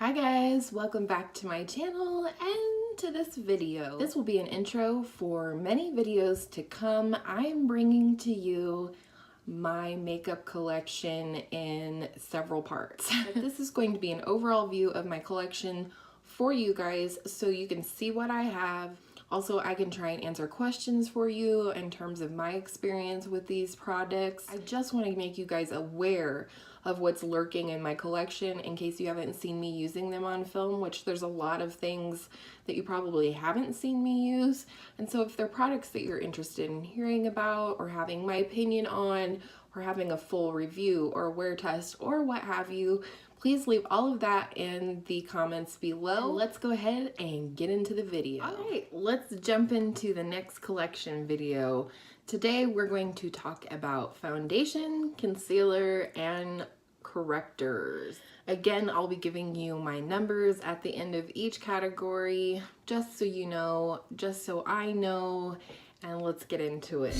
Hi guys, welcome back to my channel and to this video. This will be an intro for many videos to come. I'm bringing to you my makeup collection in several parts. But this is going to be an overall view of my collection for you guys so you can see what I have. Also, I can try and answer questions for you in terms of my experience with these products. I just want to make you guys aware of what's lurking in my collection in case you haven't seen me using them on film, which there's a lot of things that you probably haven't seen me use. And so if they're products that you're interested in hearing about or having my opinion on or having a full review or wear test or what have you, please leave all of that in the comments below. Let's go ahead and get into the video. All right, let's jump into the next collection video. Today we're going to talk about foundation, concealer, and correctors. Again, I'll be giving you my numbers at the end of each category, just so you know, just so I know, and let's get into it.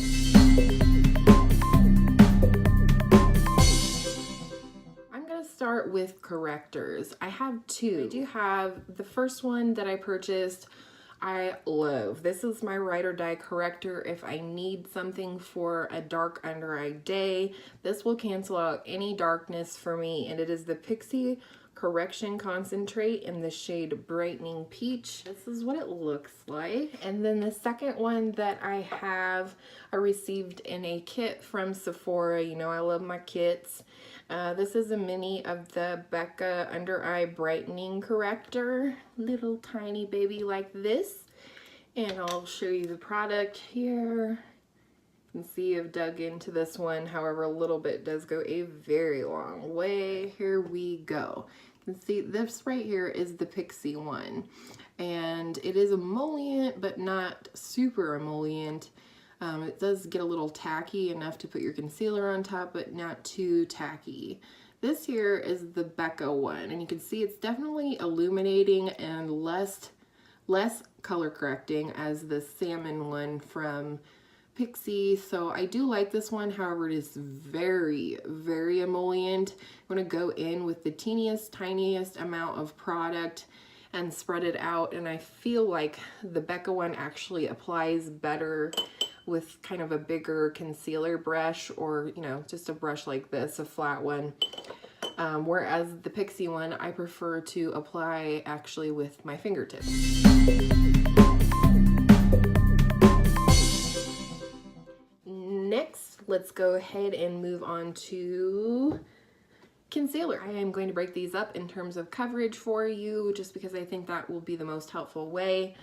Start with correctors. I have two. I do have the first one that I purchased. I love. This is my Ride or Die corrector if I need something for a dark under eye day. This will cancel out any darkness for me, and it is the Pixie Correction Concentrate in the shade Brightening Peach. This is what it looks like. And then the second one that I have, I received in a kit from Sephora. You know I love my kits. This is a mini of the Becca Under Eye Brightening Corrector. Little tiny baby like this. And I'll show you the product here. You can see I've dug into this one. However, a little bit does go a very long way. Here we go. You can see this right here is the Pixie one. And it is emollient, but not super emollient. It does get a little tacky enough to put your concealer on top, but not too tacky. This here is the Becca one, and you can see it's definitely illuminating and less color correcting as the salmon one from Pixie. So I do like this one. However, it is very, very emollient. I'm going to go in with the tiniest amount of product and spread it out, and I feel like the Becca one actually applies better with kind of a bigger concealer brush, or you know, just a brush like this, a flat one. Whereas the Pixie one, I prefer to apply actually with my fingertips. Next, let's go ahead and move on to concealer. I am going to break these up in terms of coverage for you, just because I think that will be the most helpful way.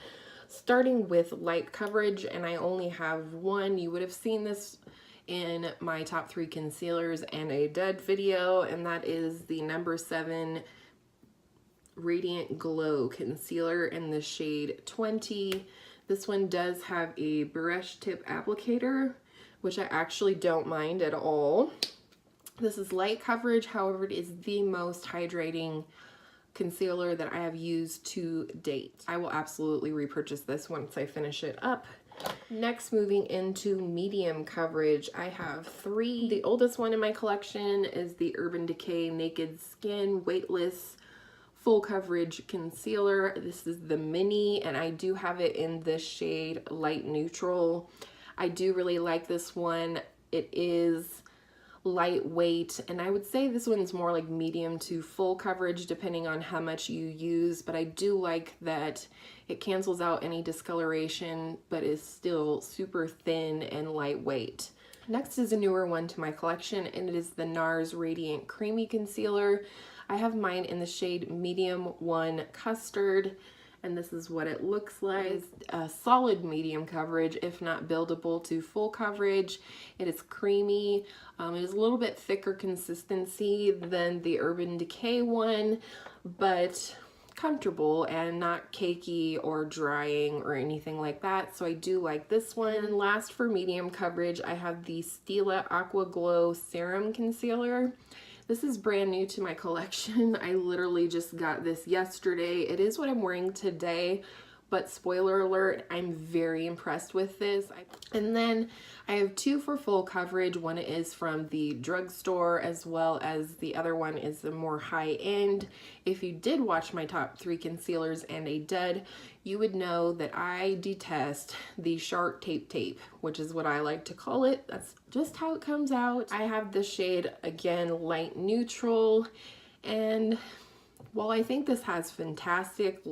Starting with light coverage, and I only have one. You would have seen this in my top 3 concealers and a dud video, and that is the number 7 Radiant Glow Concealer in the shade 20. This one does have a brush tip applicator, which I actually don't mind at all. This is light coverage, however, it is the most hydrating concealer that I have used to date. I will absolutely repurchase this once I finish it up. Next, moving into medium coverage, I have 3. The oldest one in my collection is the Urban Decay Naked Skin Weightless Full Coverage Concealer. This is the mini, and I do have it in the shade Light Neutral. I do really like this one. It is lightweight, and I would say this one's more like medium to full coverage depending on how much you use, but I do like that it cancels out any discoloration but is still super thin and lightweight. Next is a newer one to my collection, and it is the NARS Radiant Creamy Concealer. I have mine in the shade Medium 1 Custard, and this is what it looks like. It's a solid medium coverage, if not buildable to full coverage. It is creamy. It is a little bit thicker consistency than the Urban Decay one, but comfortable and not cakey or drying or anything like that. So I do like this one. And last, for medium coverage, I have the Stila Aqua Glow Serum Concealer. This is brand new to my collection. I literally just got this yesterday. It is what I'm wearing today, but spoiler alert, I'm very impressed with this. And then I have two for full coverage. One is from the drugstore, as well as the other one is the more high end. If you did watch my top 3 concealers and a dud, you would know that I detest the Shark tape, which is what I like to call it. That's just how it comes out. I have the shade, again, light neutral, and while I think this has fantastic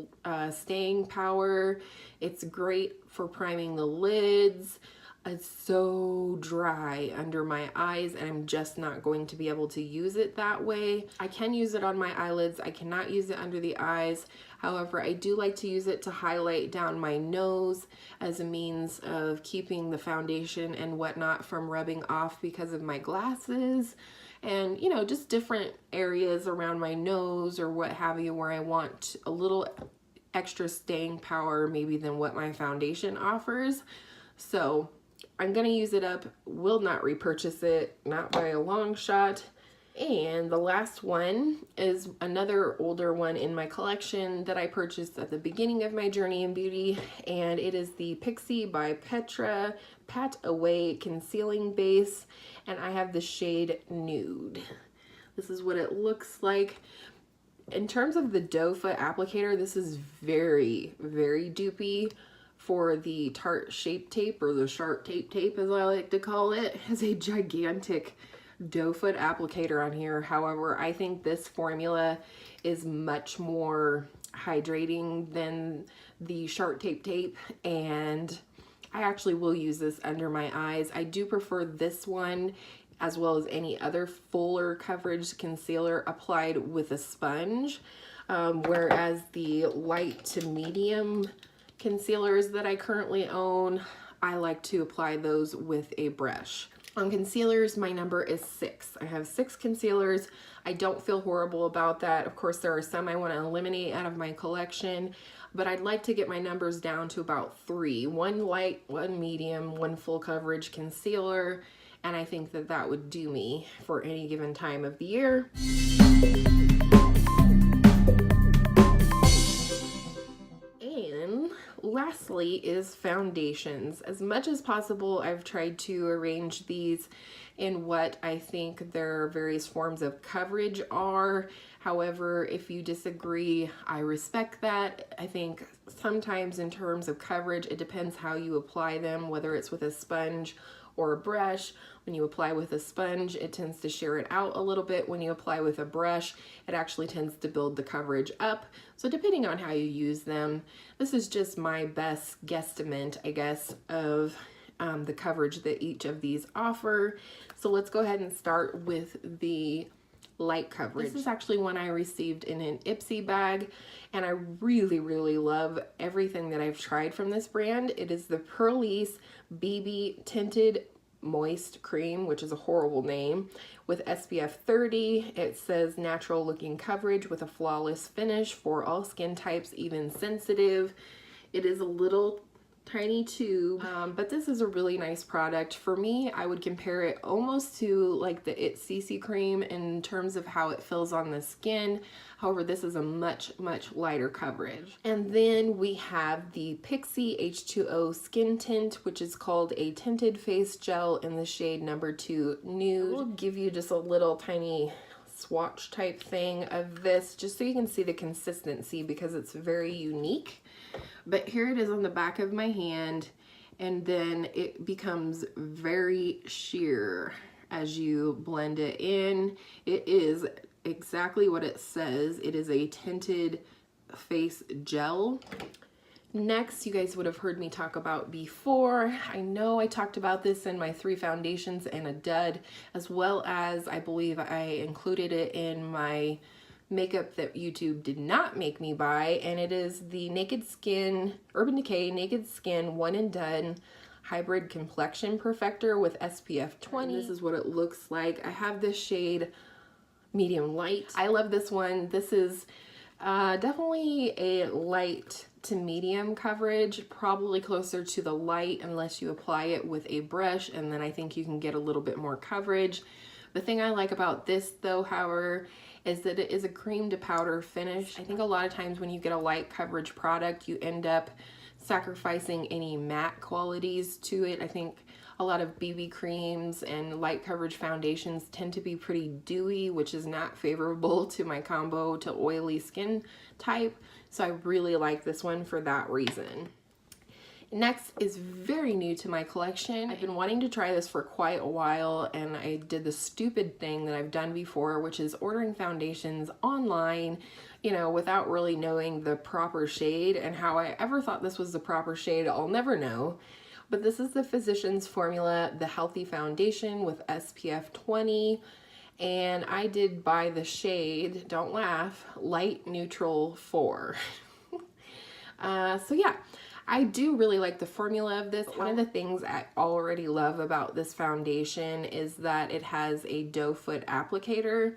staying power, it's great for priming the lids, it's so dry under my eyes and I'm just not going to be able to use it that way. I can use it on my eyelids, I cannot use it under the eyes. However, I do like to use it to highlight down my nose as a means of keeping the foundation and whatnot from rubbing off because of my glasses. And, you know, just different areas around my nose or what have you where I want a little extra staying power maybe than what my foundation offers. So I'm gonna use it up, will not repurchase it, not by a long shot. And the last one is another older one in my collection that I purchased at the beginning of my journey in beauty, and it is the Pixie by Petra Pat Away Concealing Base, and I have the shade Nude. This is what it looks like. In terms of the doe foot applicator, this is very, very dupey for the Tarte Shape Tape, or the Shark Tape as I like to call it. It has a gigantic doe foot applicator on here. However, I think this formula is much more hydrating than the Shark Tape, and I actually will use this under my eyes. I do prefer this one as well as any other fuller coverage concealer applied with a sponge, whereas the light to medium concealers that I currently own, I like to apply those with a brush. On concealers, my number is 6. I have 6 concealers. I don't feel horrible about that. Of course, there are some I want to eliminate out of my collection, but I'd like to get my numbers down to about 3. 1 light, 1 medium, 1 full coverage concealer, and I think that that would do me for any given time of the year. And lastly is foundations. As much as possible, I've tried to arrange these in what I think their various forms of coverage are. However, if you disagree, I respect that. I think sometimes in terms of coverage, it depends how you apply them, whether it's with a sponge or a brush. When you apply with a sponge, it tends to shear it out a little bit. When you apply with a brush, it actually tends to build the coverage up. So depending on how you use them, this is just my best guesstimate, I guess, of the coverage that each of these offer. So let's go ahead and start with the light coverage. This is actually one I received in an Ipsy bag, and I really, really love everything that I've tried from this brand. It is the Pur-lisse BB Tinted Moist Cream, which is a horrible name, with SPF 30. It says natural looking coverage with a flawless finish for all skin types, even sensitive. It is a little tiny tube, but this is a really nice product. For me, I would compare it almost to like the It CC cream in terms of how it feels on the skin. However, this is a much, much lighter coverage. And then we have the Pixie H2O Skin Tint, which is called a tinted face gel in the shade number 2 Nude. We'll give you just a little tiny swatch type thing of this just so you can see the consistency because it's very unique. But here it is on the back of my hand, and then it becomes very sheer as you blend it in. It is exactly what it says. It is a tinted face gel. Next, you guys would have heard me talk about before. I know I talked about this in my 3 foundations and a dud, as well as I believe I included it in my makeup that YouTube did not make me buy, and it is the Naked Skin, Urban Decay Naked Skin One and Done Hybrid Complexion Perfector with SPF 20. And this is what it looks like. I have this shade medium light. I love this one. This is definitely a light to medium coverage, probably closer to the light unless you apply it with a brush, and then I think you can get a little bit more coverage. The thing I like about this though, however, is that it is a cream to powder finish. I think a lot of times when you get a light coverage product, you end up sacrificing any matte qualities to it. I think a lot of BB creams and light coverage foundations tend to be pretty dewy, which is not favorable to my combo to oily skin type. So I really like this one for that reason. Next is very new to my collection. I've been wanting to try this for quite a while, and I did the stupid thing that I've done before, which is ordering foundations online, you know, without really knowing the proper shade. And how I ever thought this was the proper shade, I'll never know. But this is the Physicians Formula, the Healthy Foundation with SPF 20. And I did buy the shade, don't laugh, Light Neutral 4. So yeah. I do really like the formula of this. One of the things I already love about this foundation is that it has a doe foot applicator,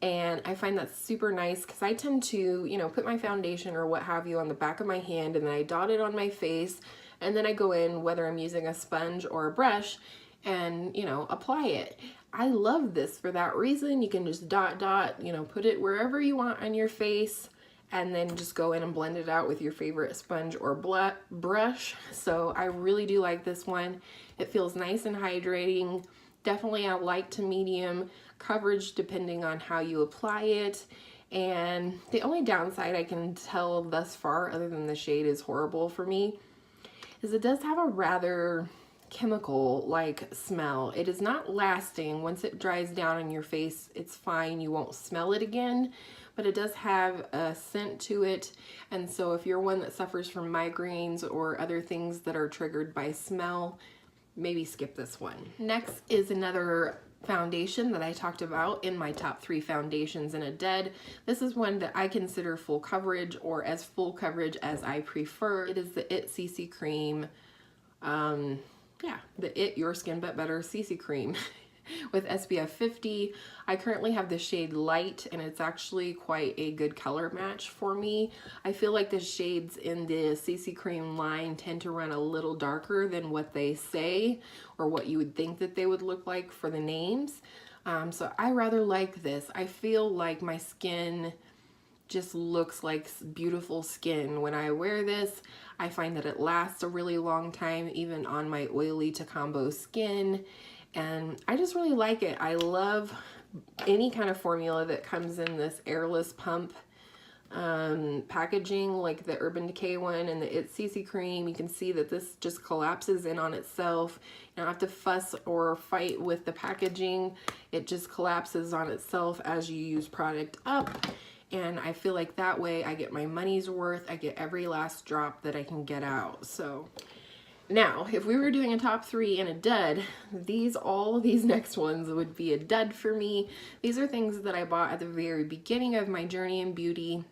and I find that super nice because I tend to, you know, put my foundation or what have you on the back of my hand, and then I dot it on my face, and then I go in, whether I'm using a sponge or a brush, and, you know, apply it. I love this for that reason. You can just dot, you know, put it wherever you want on your face, and then just go in and blend it out with your favorite sponge or brush. So I really do like this one. It feels nice and hydrating. Definitely a light to medium coverage depending on how you apply it. And the only downside I can tell thus far, other than the shade is horrible for me, is it does have a rather chemical-like smell. It is not lasting. Once it dries down on your face, it's fine. You won't smell it again. But it does have a scent to it, and so if you're one that suffers from migraines or other things that are triggered by smell, maybe skip this one. Next is another foundation that I talked about in my top 3 foundations in a dead. This is one that I consider full coverage, or as full coverage as I prefer. It is the IT CC Cream, yeah, the IT Your Skin But Better CC Cream. With SPF 50. I currently have the shade Light, and it's actually quite a good color match for me. I feel like the shades in the CC Cream line tend to run a little darker than what they say, or what you would think that they would look like for the names. So I rather like this. I feel like my skin just looks like beautiful skin when I wear this. I find that it lasts a really long time, even on my oily to combo skin. And I just really like it. I love any kind of formula that comes in this airless pump packaging, like the Urban Decay one and the IT CC Cream. You can see that this just collapses in on itself. You don't have to fuss or fight with the packaging. It just collapses on itself as you use product up. And I feel like that way I get my money's worth. I get every last drop that I can get out. So now, if we were doing a top 3 and a dud, all of these next ones would be a dud for me. These are things that I bought at the very beginning of my journey in beauty,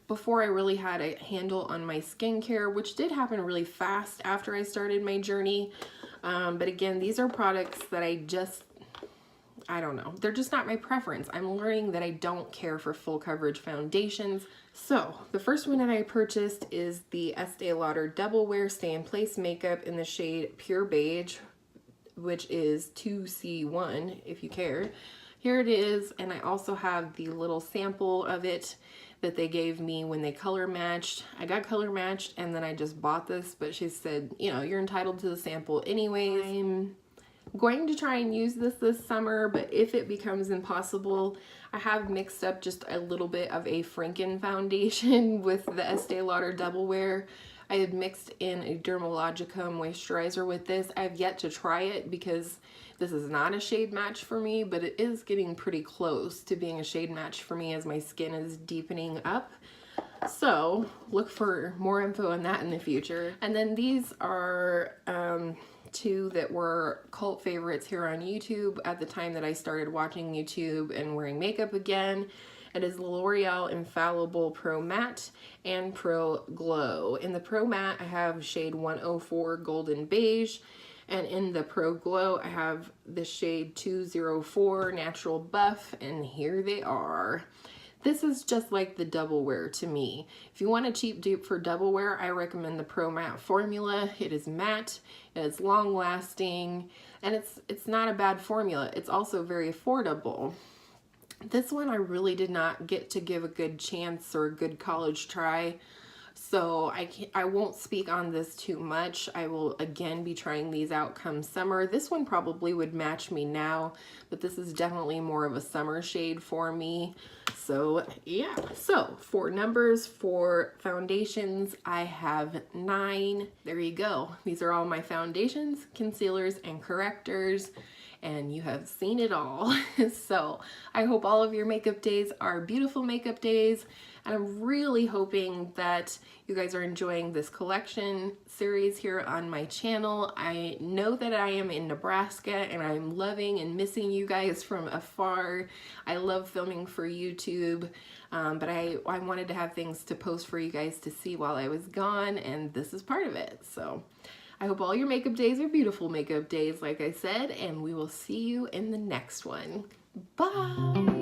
before I really had a handle on my skincare, which did happen really fast after I started my journey. But again, these are products that I don't know. They're just not my preference. I'm learning that I don't care for full coverage foundations. So the first one that I purchased is the Estee Lauder Double Wear Stay in Place Makeup in the shade Pure Beige, which is 2C1 if you care. Here it is, and I also have the little sample of it that they gave me when they color matched. I got color matched, and then I just bought this, but she said, you know, you're entitled to the sample anyways. I'm going to try and use this summer, but if it becomes impossible, I have mixed up just a little bit of a Franken foundation with the Estee Lauder Double Wear. I had mixed in a Dermalogica moisturizer with this. I have yet to try it because this is not a shade match for me, but it is getting pretty close to being a shade match for me as my skin is deepening up. So look for more info on that in the future. And then these are 2 that were cult favorites here on YouTube at the time that I started watching YouTube and wearing makeup again. It is L'Oreal Infallible Pro Matte and Pro Glow. In the Pro Matte, I have shade 104 Golden Beige, and in the Pro Glow, I have the shade 204 Natural Buff, and here they are. This is just like the Double Wear to me. If you want a cheap dupe for Double Wear, I recommend the Pro Matte formula. It is matte, it is long lasting, and it's not a bad formula. It's also very affordable. This one I really did not get to give a good chance or a good college try, so I won't speak on this too much. I will again be trying these out come summer. This one probably would match me now, but this is definitely more of a summer shade for me. So yeah, so for numbers for foundations, I have 9. There you go. These are all my foundations, concealers, and correctors, and you have seen it all. So I hope all of your makeup days are beautiful makeup days, and I'm really hoping that you guys are enjoying this collection series here on my channel. I know that I am in Nebraska and I'm loving and missing you guys from afar. I love filming for YouTube, but I wanted to have things to post for you guys to see while I was gone, and this is part of it. So I hope all your makeup days are beautiful makeup days, like I said, and we will see you in the next one. Bye!